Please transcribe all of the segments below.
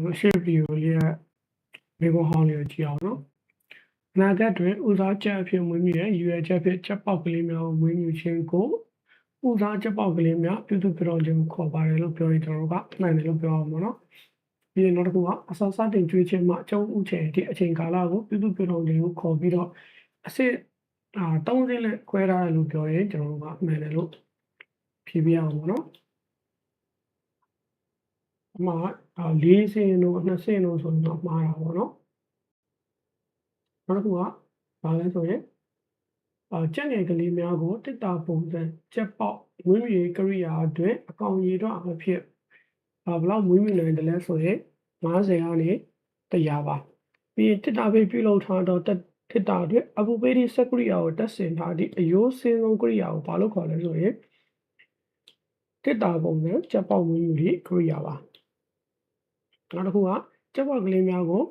မရှိပြီကိုလေးကမိဘဟောင်းလေးကိုကြည့်အောင်နော်အနာဂတ်တွင်ဥစားချက်အဖြစ်မွေးမြူတဲ့ရွယ်ချက်ဖြစ်ချက်ပေါက်ကလေးများကိုမွေးမြူခြင်းကိုဥစားချက်ပေါက်ကလေးများပြုစုပြောင်းခြင်းခေါ်ပါတယ်လို့ပြောရင်ကျွန်တော်တို့ကမှန်တယ်လို့ပြောအောင်ပေါ့နော်ပြီးရင်နောက်တစ်ခုကအစစတင်ကျွေးခြင်းမှာအကျုံးဥချိန်ဒီအချိန်ကာလကိုပြုစုပြောင်းခြင်းကိုခေါ်ပြီးတော့အစစ်3စင်းနဲ့ခွဲထားတယ်လို့ပြောရင်ကျွန်တော်တို့ကမှန်တယ်လို့ဖြေပြအောင်ပေါ့နော်အမှား4စင်းတို့2စင်းတို့ဆိုတော့မှားတာပေါ့နော်နောက်တစ်ခုကဘာလဲဆိုရင်ကြက်ငယ်ကလေးများကိုတစ်တာပုံစံချက်ပေါက်မွေးမြူရေးကိရိယာအတွင်းအကောင်ရေတော့အဖြစ်ဘယ်လောက်မွေးမြူနိုင်တယ်လဲဆိုရင်50ကနေ100ပါပြီးရင်တစ်တာပေးပြုလုပ်ထားတော့တစ်တာအတွက်အပူပေးသည့်စက်ကိရိယာကိုတက်ဆင်ထားသည့်အယိုးစင်းဆုံးကိရိယာကိုဘာလို့ခေါ်လဲဆိုရင်တစ်တာပုံစံချက်ပေါက်မွေးမြူရေးကိရိယာပါနောက်တစ်ခုကချက်ပေါက်ကလေးများကို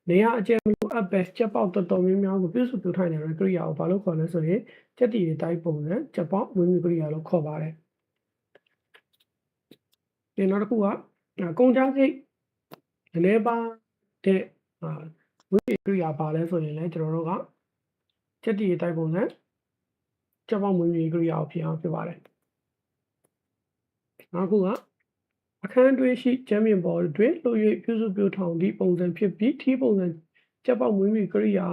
နေရာအကျယ်မလိုအပ်ပဲချက်ပေါက်တော်တော်များများကိုပြုစုပြောင်းထိုင်နေတဲ့ကိရိယာကိုဘာလို့ခေါ်လဲဆိုရင်ချက်တည်ရဲ့တိုင်းပုံစံချက်ပေါက်မွေးမြူကိရိယာလို့ခေါ်ပါတယ်ဒီနောက်တစ်ခုကကုန်ကြမ်းစိတ်အနေပါတဲ့မွေးမြူကိရိယာပါလဲဆိုရင်လည်းကျွန်တော်တို့ကချက်တည်ရဲ့တိုင်းပုံစံချက်ပေါက်မွေးမြူကိရိယာကိုဖြစ်အောင်ဖြစ်ပါတယ်နောက်တစ်ခုကအခန်းတွင်းရှိကျမ်းမြင့်ပေါ်တွင်လှုပ်၍ပြုစုပြောင်းထောင်သည့်ပုံစံဖြစ်ပြီးထီးပုံစံချက်ပေါက်မွေးမြူကိရိယာ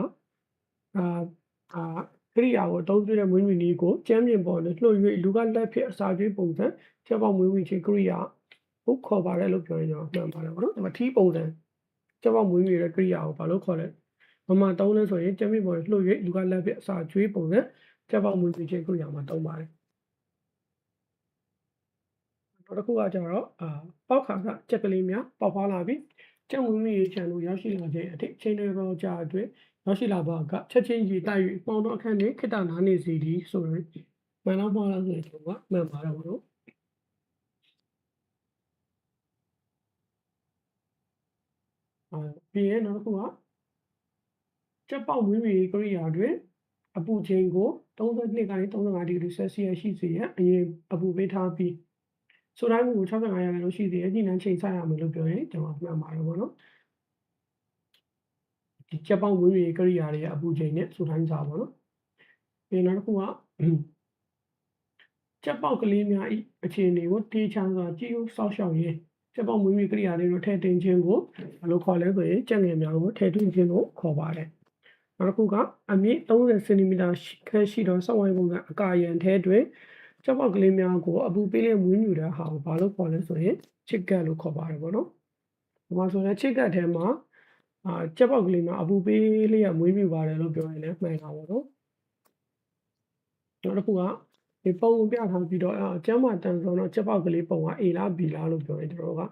ကိရိယာကိုအသုံးပြုတဲ့မွေးမြူနည်းကိုကျမ်းမြင့်ပေါ်တွင်လှုပ်၍လူကလက်ဖြစ်အစာကျွေးပုံစံချက်ပေါက်မွေးမြူခြင်းကိရိယာကိုခေါ်ပါတယ်လို့ပြောရင်ကျွန်တော်မှန်ပါတယ်ပေါ့နော်ဒီမှာထီးပုံစံချက်ပေါက်မွေးမြူတဲ့ကိရိယာကိုဘာလို့ခေါ်လဲမမသုံးလဲဆိုရင်ကျမ်းမြင့်ပေါ်တွင်လှုပ်၍လူကလက်ဖြစ်အစာကျွေးပုံစံချက်ပေါက်မွေးမြူခြင်းကိရိယာမှာသုံးပါတယ်နောက်တစ်ခုကကျတော့ပေါက်ခါကချက်ကလေးများပေါက်ဖွားလာပြီးချက်မွေးမြူရေးခြံလို့ရောက်ရှိလာခြင်းအထိအချိန်တွေပေါ်ကြာအတွင်းရောက်ရှိလာပါကချက်ချင်းရေတိုက်၍ပေါင်းတော့အခန်းနဲ့ခိတ္တနာနေစီသည်ဆိုရင်မှန်တော့မှားလားဆိုရင်ကျွန်တော်ကမှန်ပါတယ်ပေါ့နော်ပြီးရင်နောက်တစ်ခုကချက်ပေါက်မွေးမြူရေးကိရိယာတွင်အပူချိန်ကို32ကနေ35ဒီဂရီဆယ်စီယပ်ရှိစေရန်အရင်အပူပေးထားပြီးဆိုတိုင်းကို65ရာခိုင်နှုန်းရှိစေရညှိနှိုင်းချိန်ဆိုင်ရမယ်လို့ပြောရင်ကျွန်တော်မှန်ပါတယ်ပေါ့နော်ဒီချက်ပေါက်မွေးမြူရေးကိရိယာတွေရဲ့အပူချိန်နဲ့ဆိုတိုင်းစာပေါ့နော်ပြီးနောက်တစ်ခုကချက်ပေါက်ကလေးများဤအခြေအနေကိုတေးချစွာကြည့်ဦးစောင့်ရှောက်ရေးချက်ပေါက်မွေးမြူကိရိယာတွေကိုထည့်သွင်းခြင်းကိုဘယ်လိုခေါ်လဲဆိုရင်ကြက်ငယ်များကိုထည့်သွင်းခြင်းကိုခေါ်ပါတယ်နောက်တစ်ခုကအမြင့်30စင်တီမီတာခန့်ရှိသောစောင့်ဝိုင်းပုံကအကာရန်ထဲတွင်ချက်ပေါက်ကလေးများကိုအပူပေးလေးမွေးမြူတဲ့ဟာကိုဘာလို့ခေါ်လဲဆိုရင်ချစ်ကတ်လို့ခေါ်ပါတယ်ပေါ့နော်ဒီမှာဆိုရင်ချစ်ကတ်ထဲမှာချက်ပေါက်ကလေးများအပူပေးလေးရမွေးမြူပါတယ်လို့ပြောရင်လည်းမှန်တာပေါ့နော်နောက်တစ်ခုကဒီပုံပြထားပြီးတော့ကျမ်းမာတန်ဆုံးတော့ချက်ပေါက်ကလေးပုံက A လား B လားလို့ပြောရင်ကျွန်တော်က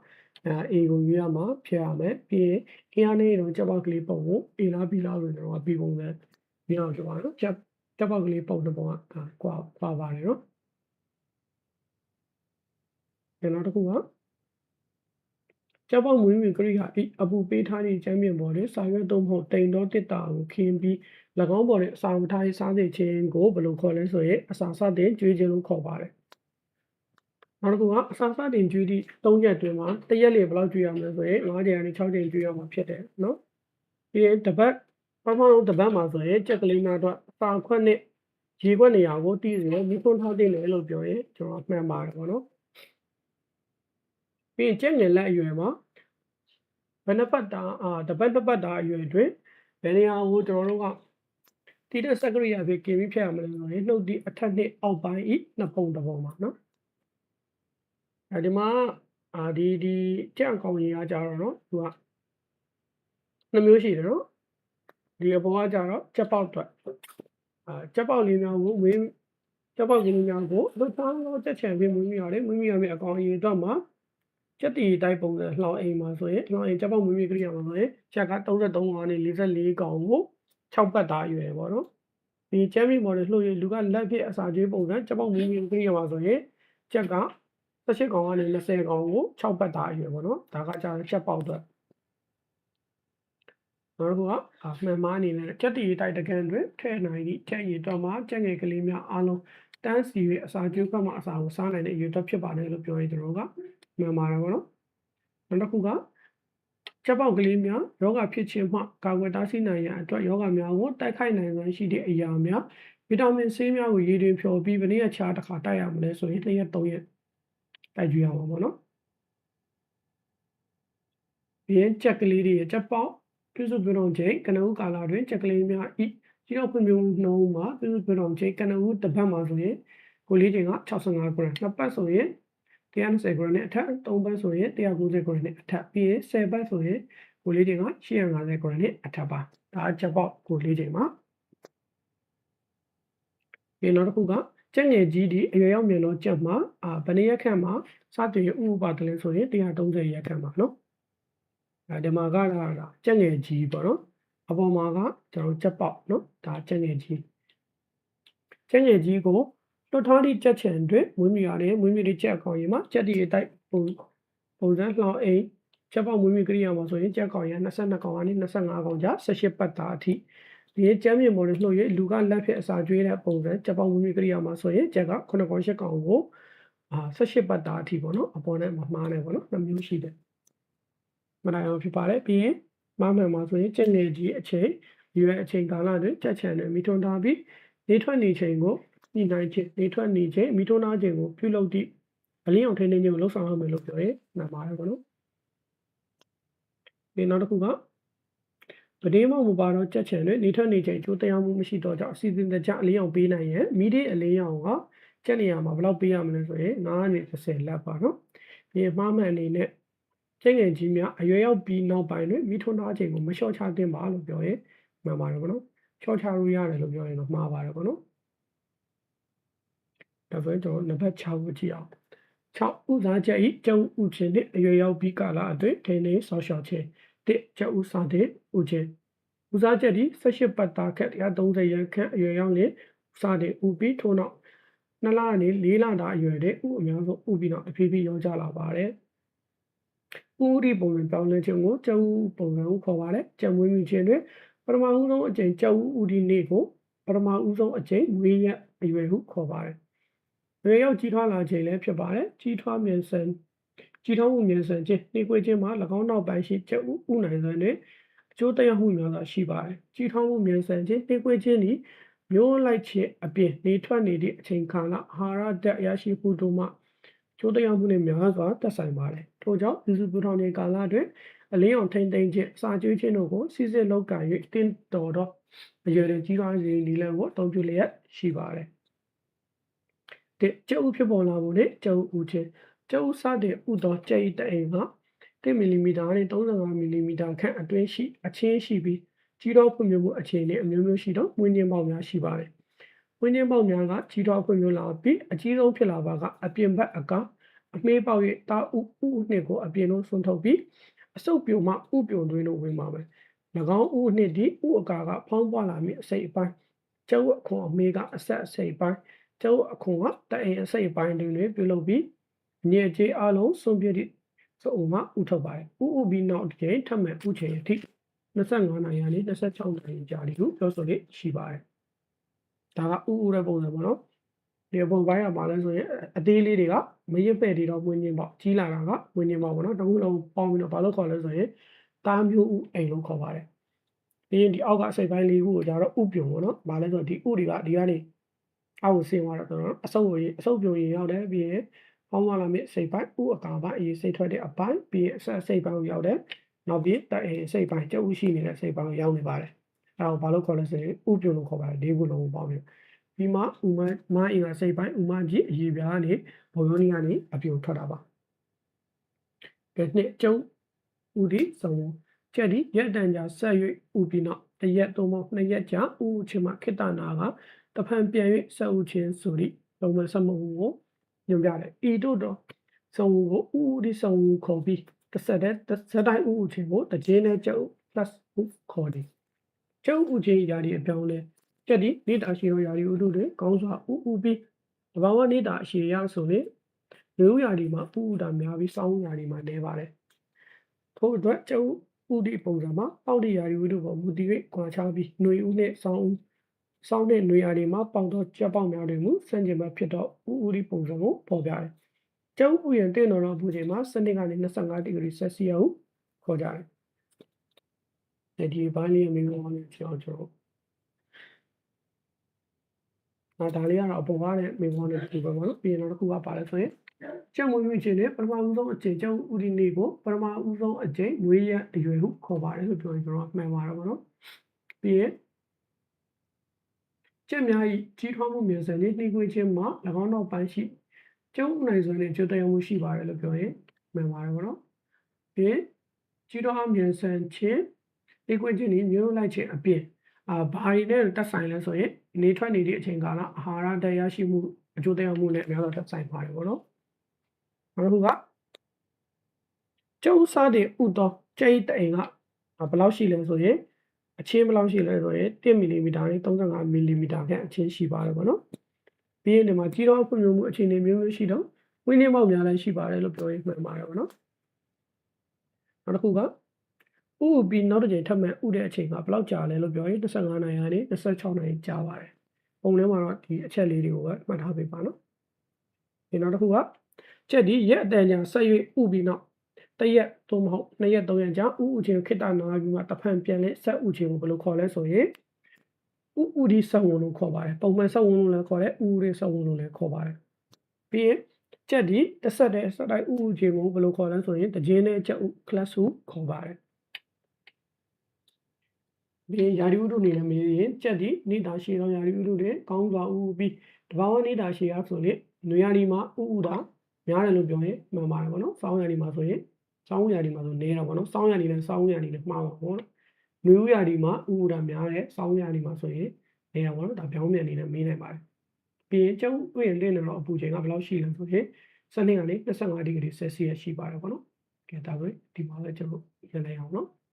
A ကိုရွေးရမှာဖြည့်ရမယ်ပြီးရင် A အနေနဲ့တော့ချက်ပေါက်ကလေးပုံကို A လား B လားလို့ကျွန်တော်က B ပုံစံပြအောင်ပြောပါတော့ချက်ပေါက်ကလေးပုံတစ်ပုံကကွာပါတယ်နော်နောက်တစ်ခုကချက်ပေါက်မွေးမြူကိရိယာအပူပေးထားသည့်ကျမ်းမြင့်ပေါ်တွင်စာရွက်သို့မဟုတ်တိမ်သောတစ်တာကိုခင်းပြီး၎င်းပေါ်တွင်အစာမထားစားစေခြင်းကိုဘယ်လိုခေါ်လဲဆိုရင်အစာစတင်ကျွေးခြင်းလို့ခေါ်ပါတယ်နောက်တစ်ခုကအစာစတင်ကျွေးသည့်3ရက်တွင်မှာတစ်ရက်လေဘယ်လောက်ကျွေးရမလဲဆိုရင်9ကြိမ်ကနေ6ကြိမ်ကျွေးရမှာဖြစ်တယ်နော်ပြီးရင်တပတ်ပထမဆုံးတပတ်မှာဆိုရင်ကြက်ကလေးများတော့အစာခွက်နဲ့ရေခွက်နေရာကိုတည်စေမိခွန်းထားတဲ့လေလို့ပြောရင်ကျွန်တော်မှန်ပါတယ်ပေါ့နော်ပြီးရင်ကြက်ငယ်လက်အရွယ်မှာဘယ်နှပတ်တာတပတ်တစ်ပတ်တာအရွယ်တွင်ဘယ်နေရာကိုကျွန်တော်တို့ကတိတဲ့စက်ကရိယာဖြစ်ကင်ပြီးဖြတ်ရမလဲဆိုရင်နှုတ်ဒီအထက်နှစ်အောက်ပိုင်းဤနှစ်ပုံတစ်ပုံပါနော်ဒီမှာဒီကြက်အကောင်ကြီးကကြတော့နော်သူက2မျိုးရှိတယ်နော်ဒီအပေါ်ကကြတော့ကြက်ပေါက်အတွက်ကြက်ပေါက်လေးများကိုကြက်ပေါက်လေးများကိုလွတ်သားတော့ကြက်ချံပြီးမွေးမြူရတယ်မွေးမြူရမယ့်အကောင်ကြီးအတွက်မှာချက်တည်တိုင်းပုံစံလှောင်အိမ်မှာဆိုရင်လှောင်အိမ်ချက်ပေါက်မွေးမြူကိရိယာမှာဆိုရင်ချက်က33ကောင်နဲ့44ကောင်ကို6ပတ်သားရွယ်ပေါ့နော်ဒီချမ်းမီမော်ဒယ်လှုပ်ရလူကလက်ဖြစ်အစာကျွေးပုံစံချက်ပေါက်မွေးမြူကိရိယာမှာဆိုရင်ချက်က18ကောင်ကနေ20ကောင်ကို6ပတ်သားရွယ်ပေါ့နော်ဒါကကြာချက်ပေါက်အတွက်နောက်တစ်ခုကမှန်မှားအနေနဲ့ချက်တည်တိုက်တကန်တွင်ထဲ့နိုင်သည့်ချက်ရည်တော့မှာချက်ငယ်ကလေးများအားလုံးတန်းစီ၍အစာကျွေးခွက်မှာအစာကိုစားနိုင်တဲ့အရွယ်တော့ဖြစ်ပါတယ်လို့ပြောရင်ကျွန်တော်ကမှန်ပါတယ်ပေါ့နော် နောက်တစ်ခုကချက်ပေါက်ကလေးများယောဂဖြစ်ခြင်းမှကာကွယ်တားဆီးနိုင်ရန်အတွက်ယောဂများကိုတိုက်ခိုက်နိုင်စွမ်းရှိတဲ့အရာများဗီတာမင်ဆေးများကိုရေတွင်ဖြော်ပြီးဘယ်နည်းချာတစ်ခါတိုက်ရမလဲဆိုရင်2ရက်3ရက်တိုက်ကြည့်ရမှာပေါ့နော်ပြီးရင်ချက်ကလေးတွေချက်ပေါက်ပြုစုပြုလုပ်ခြင်းကနဦးကာလတွင်ချက်ကလေးများဤကြီးတော့ဖွံ့ဖြိုးမှုနှုန်းမှာပြုစုပြုလုပ်ခြင်းကနဦးတစ်ပတ်မှာဆိုရင်ကိုလေးချိန်က65 gram နှစ်ပတ်ဆိုရင်120 gram နဲ့အထက်3ပတ်ဆိုရင်190 gram နဲ့အထက်ပြီးရင်10ပတ်ဆိုရင်ကိုလေးချိန်က850 gram နဲ့အထက်ပါဒါချက်ပေါက်ကိုလေးချိန်မှာဒီနောက်တစ်ခုကကြက်ငယ်ကြီးဒီအရွယ်ရောက်မြန်တော့ကြက်မှာဗနေရက်ခန့်မှာစတင်ဥပပါတလဲဆိုရင်130ရက်ခန့်ပါနော်ဒီမှာကကြက်ငယ်ကြီးပေါ့နော်အပေါ်မှာကကျွန်တော်ကြက်ပေါက်နော်ဒါကြက်ငယ်ကြီးကိုလွှတ်ထားသည့်ကြက်ချံတွင်မွေးမြူရတယ်မွေးမြူသည့်ကြက်အကောင်ကြီးမှာကြက်တီအတိုက်ပုံစံလှောင်အိမ်ကြက်ပေါက်မွေးမြူကိရိယာမှာဆိုရင်ကြက်ကောင်ရ22ကောင်ကနေ25ကောင်ကြား18ပတ်သားအထိဒီကျမ်းမြေပေါ်နဲ့လှုပ်ရလူကလက်ဖြစ်အစာကျွေးတဲ့ပုံစံကြက်ပေါက်မွေးမြူကိရိယာမှာဆိုရင်ကြက်က9ကောင်10ကောင်ကို18ပတ်သားအထိပေါ့နော်အပေါ်နဲ့မှားနေပေါ့နော်2မျိုးရှိတယ်မနိုင်အောင်ဖြစ်ပါတယ်ပြီးရင်မားမှန်မှာဆိုရင်ကြက်ငယ်ကြီးအချိန်ရွယ်အချိန်ကာလတွင်ကြက်ချံတွင်မိထွန်းထားပြီးနေထွက်နေချိန်ကိုညှိနှိုင်းခြင်းနေထွက်နေခြင်းမိထွန်းထားခြင်းကိုပြုလုပ်သည့်အလင်းအောင်ထိန်းသိမ်းခြင်းကိုလှုပ်ဆောင်ရမယ်လို့ပြောရင်မှန်ပါတယ်ပေါ့နော်ဒီနောက်တစ်ခုကပဒေးမောင်မပါတော့ကြက်ချံတွင်နေထွက်နေချိန်ကျိုးတရားမှုမရှိတော့ကြောင့်အစီအစဉ်တကျအလင်းအောင်ပေးနိုင်ရန်မိတဲ့အလင်းအောင်ကကြက်နေရာမှာဘယ်လောက်ပေးရမလဲဆိုရင်9နဲ့10လက်ပါနော်ဒီမှားမှန်အနေနဲ့ကျင့်ငယ်ကြီးများအရွယ်ရောက်ပြီးနောက်ပိုင်းတွင်မိထွန်းထားခြင်းကိုမလျှော့ချသင့်ပါလို့ပြောရင်မှန်ပါတယ်ပေါ့နော်လျှော့ချလို့ရတယ်လို့ပြောရင်တော့မှားပါတယ်ပေါ့နော်ဒါဆိုရင်ကျွန်တော်နံပါတ်6ကိုကြည့်အောင်6ဥစားချက်ဤကျုံဥခြင်းနှင့်အရွယ်ရောက်ပြီးကာလအတွင်းထိန်းသိမ်းဆောက်ရှောက်ခြင်း1ကျုံဥစားတဲ့ဥခြင်းဥစားချက်ဤ18ပတ်သားခက်130ရက်ခန့်အရွယ်ရောက်လျင်စားတဲ့ဥပြီးထို့နောက်2လကနေ4လတာအရွယ်တဲ့ဥအများဆုံးဥပြီးတော့တဖြည်းဖြည်းရောကြလာပါတယ်ဥဒီပုံစံပြောင်းလဲခြင်းကိုကျုံပုံစံကိုခေါ်ပါတယ်ကျုံမွေးမြူခြင်းတွင်ပထမဦးဆုံးအကြိမ်ကျုံဥဒီနေ့ကိုပထမဦးဆုံးအကြိမ်မွေးရက်အရွယ်ဟုခေါ်ပါတယ်ရွယ်ရောက်ကြီးထွားလာခြင်းလည်းဖြစ်ပါတယ်ကြီးထွားမှုမြန်ဆန်ခြင်းနှိကွေးခြင်းမှာ၎င်းနောက်ပိုင်းရှိကျုံဥနိုင်စွမ်းတွင်အကျိုးသက်ရောက်မှုများစွာရှိပါတယ်ကြီးထွားမှုမြန်ဆန်ခြင်းနှိကွေးခြင်းသည်မျိုးလိုက်ခြင်းအပြင်နေထွက်နေသည့်အချိန်ကာလအာဟာရဓာတ်ရရှိမှုတို့မှကျိုးတရားမှုနှင့်များစွာသက်ဆိုင်ပါတယ်ထို့ကြောင့်ပြုစုပူထောင်ခြင်းကာလတွင်အလင်းအောင်ထိန်းသိမ်းခြင်းအစာကျွေးခြင်းတို့ကိုစစ်စစ်လုပ်ကံ၍တင်းတော်သောအရွယ်တွင်ကြီးထွားစေနည်းလမ်းကိုအသုံးပြုလျက်ရှိပါတယ်ကျုပ်ဖြစ်ပေါ်လာမှုနှင့်ကျုပ်ဥခြင်းကျုပ်စတဲ့ဥသောကျိတ်တအိမ်က1မီလီမီတာနှင့်35မီလီမီတာခန့်အတွင်းရှိအချင်းရှိပြီးကြီးတော်ဖွံ့ဖြိုးမှုအခြေအနေအမျိုးမျိုးရှိသောဝင်းချင်းပေါက်များရှိပါတယ်ဝင်းချင်းပေါက်များကကြီးတော်ဖွံ့ဖြိုးလာပြီးအကြီးဆုံးဖြစ်လာပါကအပြင်ဘက်အကအမေးပေါက်၍တာဥနှစ်ကိုအပြင်သို့ဆွန့်ထုတ်ပြီးအစုပ်ပြုံမှဥပြုံတွင်လို့ဝင်ပါမယ်၎င်းဥနှစ်ဒီဥအကာကဖောင်းပွားလာမည့်အစိတ်အပိုင်းကျုပ်အခွန်အမေးကအဆက်အစိတ်ပိုင်းကျုပ်အခွန်ကတအိမ်အစိတ်ပိုင်းတွင်ပြုလုပ်ပြီးညစ်ကြေးအလုံးစွန့်ပြစ်သည့်ဆိုအုံမှဥထုတ်ပါတယ်ဥပြီးနောက်တစ်ချိန်ထပ်မံဥချိန်အထိ25နာရီကနေ26နာရီကြာသည်ဟုပြောဆိုလေ့ရှိပါတယ်ဒါကဥတဲ့ပုံစံပေါ့နော်ဒီပုံပိုင်းကပါလဲဆိုရင်အသေးလေးတွေကမရစ်ပဲ့တွေတော့ဝင်းချင်းပေါ့ကြီးလာတာကဝင်းချင်းပေါ့နော်တခုလုံးပေါင်းပြီးတော့ဘာလို့ခေါ်လဲဆိုရင်တားမျိုးဥအိမ်လို့ခေါ်ပါတယ်ပြီးရင်ဒီအောက်ကအစိပ်ပိုင်းလေးခုကိုကြတော့ဥပြုံပေါ့နော်ဘာလဲဆိုတော့ဒီဥတွေကဒီကနေအောက်ကိုဆင်းသွားတော့အဆုပ်ပြုံရင်ရောက်တယ်ပြီးရင်ပေါင်းသွားလာမြင့်စိတ်ပိုင်းဥအကာပိုင်းအေးစိတ်ထွက်တဲ့အပိုင်းပြီးရင်အဆက်စိတ်ပိုင်းကိုရောက်တယ်နောက်ပြီးတအိမ်စိတ်ပိုင်းကျုပ်ဥရှိနေတဲ့စိတ်ပိုင်းကိုရောက်နေပါတယ်အဲဒါကိုဘာလို့ခေါ်လဲဆိုရင်ဥပြုံလို့ခေါ်ပါတယ်၄ခုလုံးကိုပေါင်းပြီးဒီမှာဥမအင်္ဂါစိတ်ပိုင်းဥမကြီးအရေပြားကနေဘုံရုံးကြီးကနေအပြုံထွက်တာပါဒီနှစ်ကျုပ်ဥဒီဆုံးကျက်ဒီရက်တန်ကြာဆက်၍ဥပြီးနောက်တရက်သုံးပေါင်း2ရက်ကြာဥချင်းမှာခိတ္တနာကတဖန်ပြန်၍ဆက်ဥချင်းဆိုသည့်လုံးဝဆက်မှုကိုညွှန်ပြတယ်ဤတို့တော့ဆုံးကိုဥဒီဆုံးခေါ်ပြီးတစ်ဆက်တဲ့ဇက်တိုင်းဥချင်းကိုတခြင်းနဲ့ကျုပ် plus ဥခေါ်တယ်ကျုပ်ဥချင်းရာဒီအပြောင်းလဲကျက်ဒီနေတာရှိသောယာဒီဥတို့တွင်ကောင်းစွာဥပြီးတဘာဝနေတာအရှိရဆိုရင်လူယာဒီမှာဥတာများပြီးစောင်းယာဒီမှာနေပါတယ်ထို့အတွက်ကျုပ်ဥဒီပုံစံမှာပေါက်ဒီယာဒီဥတို့ကိုမူတည်၍ခွာချပြီးຫນွေဥနဲ့စောင်းတဲ့ຫນွေယာဒီမှာပေါက်သောကြက်ပေါက်များတွင်မူစံကျင်ဘက်ဖြစ်တော့ဥဒီပုံစံကိုပေါ်ပြတယ် ကျုပ်ဥယျာဉ်တင်တော်အပူချိန်မှာစနစ်ကနေ25ဒီဂရီဆယ်စီယပ်ကိုခေါ်ကြတယ်ဒီဘိုင်းလေးမိမောင်းနေပြောင်းကျွန်တော်ဒါလေးကတော့အပေါ်ကလည်းမိမောင်းနေဒီပဲပေါ့နော်ပြီးရင်တော့တစ်ခုကပါလဲဆိုရင်ကျုပ်မွေးမြူခြင်းနဲ့ပထမဦးဆုံးအချိန်ကျုပ်ဥဒီနေကိုပထမဦးဆုံးအချိန်မွေးရအရွယ်ဟုခေါ်ပါတယ်လို့ပြောရင်ကျွန်တော်မှန်ပါတော့ဗောနော်ပြီးရင်ကျက်များ၏ကြီးထွားမှုမျိုးစံလေးနှိကွေးခြင်းမှာ၎င်းတို့ပိုင်းရှိကျုံနိုင်စွာနဲ့ကြိုးတရားမှုရှိပါတယ်လို့ပြောရင်မှန်ပါတယ်ဗောနော်ပြီးရင်ကြီးထွားမျိုးစံခြင်းနှိကွေးခြင်းဤမျိုးလိုက်ခြင်းအပြင်ဘာတွေနဲ့တက်ဆိုင်လဲဆိုရင်နေထွက်နေတဲ့အချိန်ကာလအာဟာရတရားရှိမှုအကျိုးတရားမှုနဲ့အများဆုံးတက်ဆိုင်ပါတယ်ဗောနော်နောက်တစ်ခုကကျုံစားတဲ့ဥသောကျိတ်တိန်ကဘယ်လောက်ရှိလဲဆိုရင်အချင်းဘယ်လောက်ရှိလဲဆိုရင်1မီလီမီတာနဲ့35မီလီမီတာခန့်အချင်းရှိပါတယ်ဗောနော်ပြီးရင်ဒီမှာကြီးတော်ဖွံ့ဖြိုးမှုအခြေအနေမျိုးမျိုးရှိတော့ဝင်းနေပေါက်များလည်းရှိပါတယ်လို့ပြောရင်မှန်ပါတယ်ဗောနော်နောက်တစ်ခုကဥပြီးနောက်တစ်ချိန်ထပ်မဲ့ဥတဲ့အချိန်ကဘယ်လောက်ကြာလဲလို့ပြောရင်25နာရီကနေ26နာရီကြာပါတယ်ပုံထဲမှာတော့ဒီအချက်လေးတွေကိုပဲမှတ်ထားပေးပါနော်ဒီနောက်တစ်ခုကချက်ဒီရက်အတန်ကြာဆက်၍ဥပြီးနောက်တရက်သို့မဟုတ်2ရက်3ရက်ကြာဥချင်းခိတ္တနာပြီးမှတဖန်ပြန်လဲဆက်ဥချင်းကိုဘယ်လိုခေါ်လဲဆိုရင်ဥဒီဆက်ဝင်လို့ခေါ်ပါတယ်ပုံမှန်ဆက်ဝင်လို့လည်းခေါ်တယ်ဥဒီဆက်ဝင်လို့လည်းခေါ်ပါတယ်ပြီးရင်ချက်ဒီတစ်ဆက်တဲ့ဆက်တိုင်းဥချင်းကိုဘယ်လိုခေါ်လဲဆိုရင်တခြင်းနဲ့ချက်ဥ class ဟုခေါ်ပါတယ်ပြီးရင်ယာရီဥတုနေလည်းမေးရင်ချက်ဒီနေတာရှိတော့ယာရီဥတုတွေကောင်းစွာဥပြီးတဘာဝနေတာရှိရဆိုရင်နွေယာရီမှာဥတာများတယ်လို့ပြောရင်မှန်ပါတယ်ဗောနော်စောင်းယာရီမှာဆိုရင်စောင်းယာရီမှာဆိုနေတော့ဗောနော်စောင်းယာရီနဲ့စောင်းယာရီနဲ့မှားပါဗောနော်နွေဥယာရီမှာဥတာများတယ်စောင်းယာရီမှာဆိုရင်နေတော့ဗောနော်ဒါပြောင်းပြန်နေနဲ့မေးနိုင်ပါတယ်ပြီးရင်ကျုပ်ဥယျာဉ်တင်တော်အပူချိန်ကဘယ်လောက်ရှိလဲဆိုရင်စနေကနေ25ဒီဂရီဆယ်စီယပ်ရှိပါတယ်ဗောနော်ကဲဒါဆိုဒီမှာလည်းကျွန်တော်ရန်လိုက်အောင်နော်